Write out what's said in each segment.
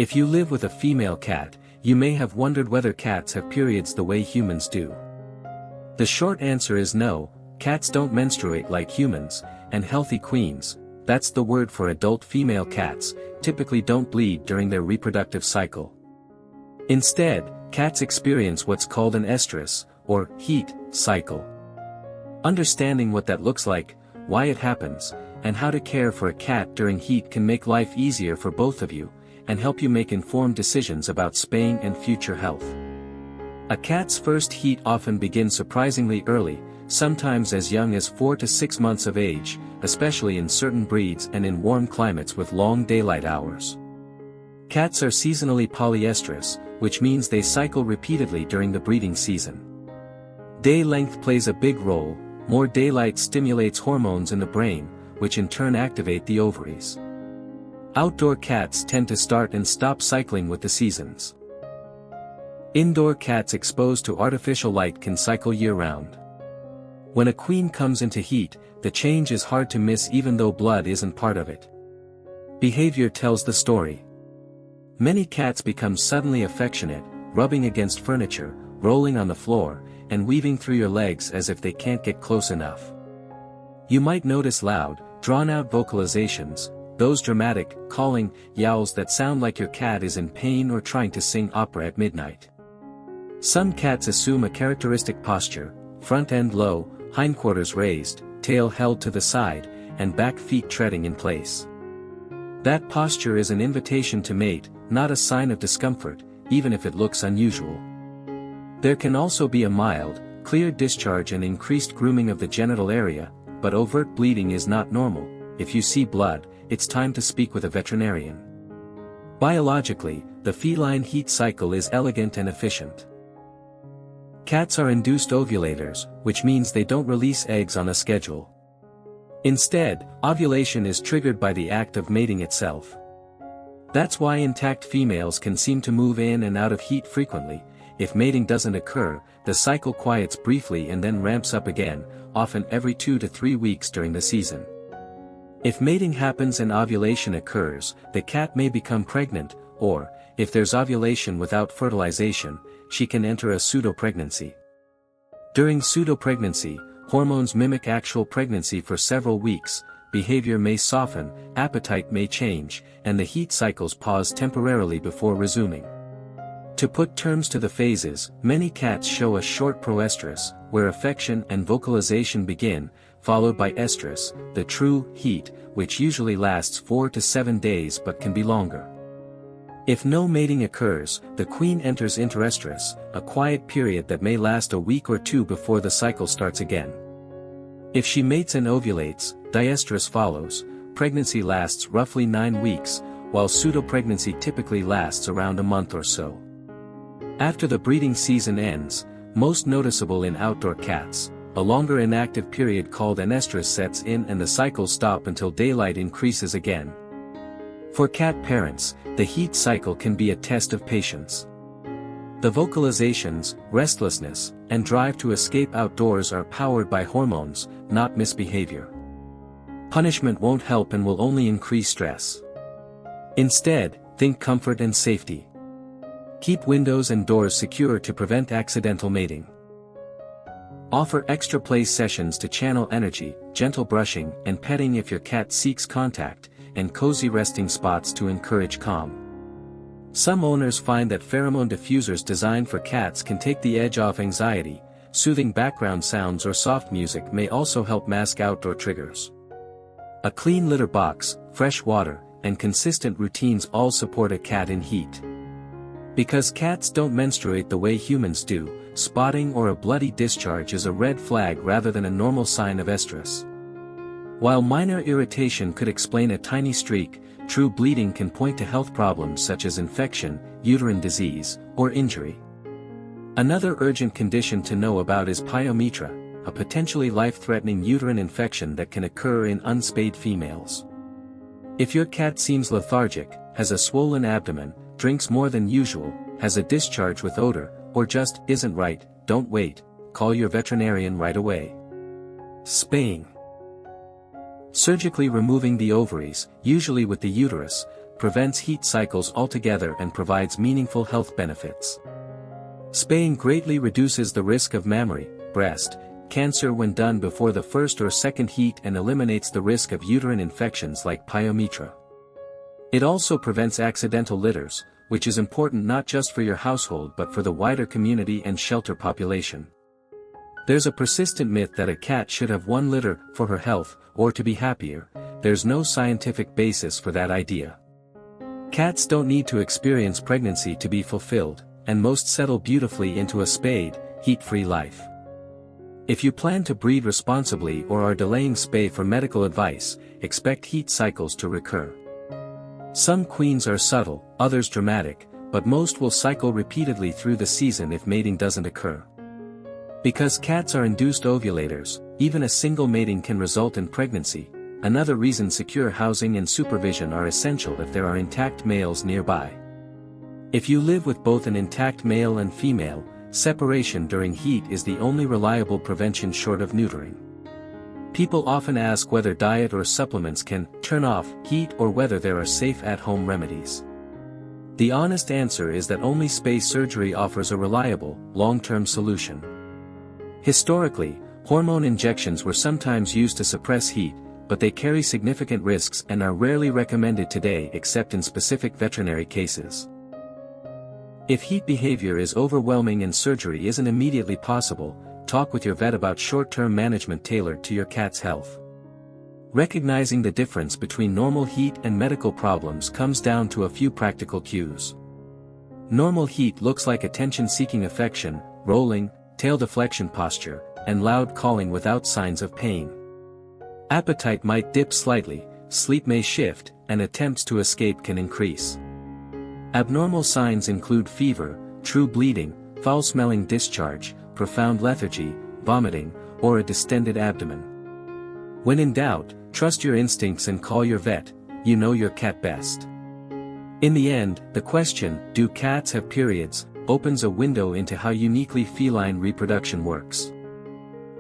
If you live with a female cat, you may have wondered whether cats have periods the way humans do. The short answer is no, cats don't menstruate like humans, and healthy queens, that's the word for adult female cats, typically don't bleed during their reproductive cycle. Instead, cats experience what's called an estrus, or heat, cycle. Understanding what that looks like, why it happens, and how to care for a cat during heat can make life easier for both of you, and help you make informed decisions about spaying and future health. A cat's first heat often begins surprisingly early, sometimes as young as 4 to 6 months of age, especially in certain breeds and in warm climates with long daylight hours. Cats are seasonally polyestrous, which means they cycle repeatedly during the breeding season. Day length plays a big role. More daylight stimulates hormones in the brain, which in turn activate the ovaries. Outdoor cats tend to start and stop cycling with the seasons. Indoor cats exposed to artificial light can cycle year-round. When a queen comes into heat, the change is hard to miss even though blood isn't part of it. Behavior tells the story. Many cats become suddenly affectionate, rubbing against furniture, rolling on the floor, and weaving through your legs as if they can't get close enough. You might notice loud, drawn-out vocalizations, those dramatic, calling, yowls that sound like your cat is in pain or trying to sing opera at midnight. Some cats assume a characteristic posture, front end low, hindquarters raised, tail held to the side, and back feet treading in place. That posture is an invitation to mate, not a sign of discomfort, even if it looks unusual. There can also be a mild, clear discharge and increased grooming of the genital area, but overt bleeding is not normal. If you see blood, it's time to speak with a veterinarian. Biologically, the feline heat cycle is elegant and efficient. Cats are induced ovulators, which means they don't release eggs on a schedule. Instead, ovulation is triggered by the act of mating itself. That's why intact females can seem to move in and out of heat frequently. If mating doesn't occur, the cycle quiets briefly and then ramps up again, often every 2 to 3 weeks during the season. If mating happens and ovulation occurs, the cat may become pregnant, or, if there's ovulation without fertilization, she can enter a pseudopregnancy. During pseudopregnancy, hormones mimic actual pregnancy for several weeks, behavior may soften, appetite may change, and the heat cycles pause temporarily before resuming. To put terms to the phases, many cats show a short proestrus, where affection and vocalization begin, followed by estrus, the true heat, which usually lasts 4 to 7 days but can be longer. If no mating occurs, the queen enters interestrus, a quiet period that may last a week or 2 before the cycle starts again. If she mates and ovulates, diestrus follows. Pregnancy lasts roughly 9 weeks, while pseudopregnancy typically lasts around a month or so. After the breeding season ends, most noticeable in outdoor cats, a longer inactive period called anestrus sets in and the cycles stop until daylight increases again. For cat parents, the heat cycle can be a test of patience. The vocalizations, restlessness, and drive to escape outdoors are powered by hormones, not misbehavior. Punishment won't help and will only increase stress. Instead, think comfort and safety. Keep windows and doors secure to prevent accidental mating. Offer extra play sessions to channel energy, gentle brushing and petting if your cat seeks contact, and cozy resting spots to encourage calm. Some owners find that pheromone diffusers designed for cats can take the edge off anxiety. Soothing background sounds or soft music may also help mask outdoor triggers. A clean litter box, fresh water, and consistent routines all support a cat in heat. Because cats don't menstruate the way humans do, spotting or a bloody discharge is a red flag rather than a normal sign of estrus. While minor irritation could explain a tiny streak, true bleeding can point to health problems such as infection, uterine disease, or injury. Another urgent condition to know about is pyometra, a potentially life-threatening uterine infection that can occur in unspayed females. If your cat seems lethargic, has a swollen abdomen, drinks more than usual, has a discharge with odor, or just isn't right, don't wait, call your veterinarian right away. Spaying. Surgically removing the ovaries, usually with the uterus, prevents heat cycles altogether and provides meaningful health benefits. Spaying greatly reduces the risk of mammary, breast, cancer when done before the first or second heat and eliminates the risk of uterine infections like pyometra. It also prevents accidental litters, which is important not just for your household but for the wider community and shelter population. There's a persistent myth that a cat should have one litter for her health, or to be happier. There's no scientific basis for that idea. Cats don't need to experience pregnancy to be fulfilled, and most settle beautifully into a spayed, heat-free life. If you plan to breed responsibly or are delaying spay for medical advice, expect heat cycles to recur. Some queens are subtle, others dramatic, but most will cycle repeatedly through the season if mating doesn't occur. Because cats are induced ovulators, even a single mating can result in pregnancy. Another reason secure housing and supervision are essential if there are intact males nearby. If you live with both an intact male and female, separation during heat is the only reliable prevention short of neutering. People often ask whether diet or supplements can turn off heat or whether there are safe at-home remedies. The honest answer is that only spay surgery offers a reliable, long-term solution. Historically, hormone injections were sometimes used to suppress heat, but they carry significant risks and are rarely recommended today except in specific veterinary cases. If heat behavior is overwhelming and surgery isn't immediately possible, talk with your vet about short-term management tailored to your cat's health. Recognizing the difference between normal heat and medical problems comes down to a few practical cues. Normal heat looks like attention-seeking affection, rolling, tail deflection posture, and loud calling without signs of pain. Appetite might dip slightly, sleep may shift, and attempts to escape can increase. Abnormal signs include fever, true bleeding, foul-smelling discharge, profound lethargy, vomiting, or a distended abdomen. When in doubt, trust your instincts and call your vet. You know your cat best. In the end, the question, "Do cats have periods?" opens a window into how uniquely feline reproduction works.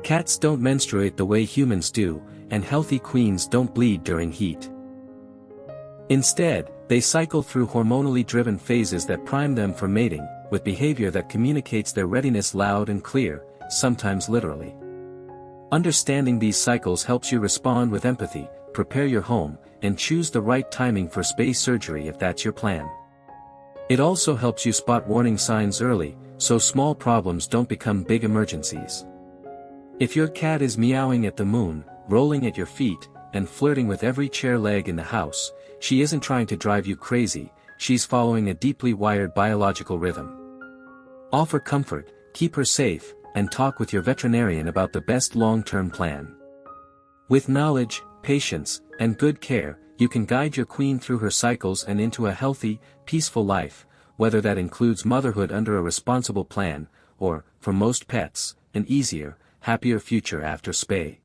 Cats don't menstruate the way humans do, and healthy queens don't bleed during heat. Instead, they cycle through hormonally driven phases that prime them for mating, with behavior that communicates their readiness loud and clear, sometimes literally. Understanding these cycles helps you respond with empathy, prepare your home, and choose the right timing for spay surgery if that's your plan. It also helps you spot warning signs early, so small problems don't become big emergencies. If your cat is meowing at the moon, rolling at your feet, and flirting with every chair leg in the house, she isn't trying to drive you crazy, she's following a deeply wired biological rhythm. Offer comfort, keep her safe, and talk with your veterinarian about the best long-term plan. With knowledge, patience, and good care, you can guide your queen through her cycles and into a healthy, peaceful life, whether that includes motherhood under a responsible plan, or, for most pets, an easier, happier future after spay.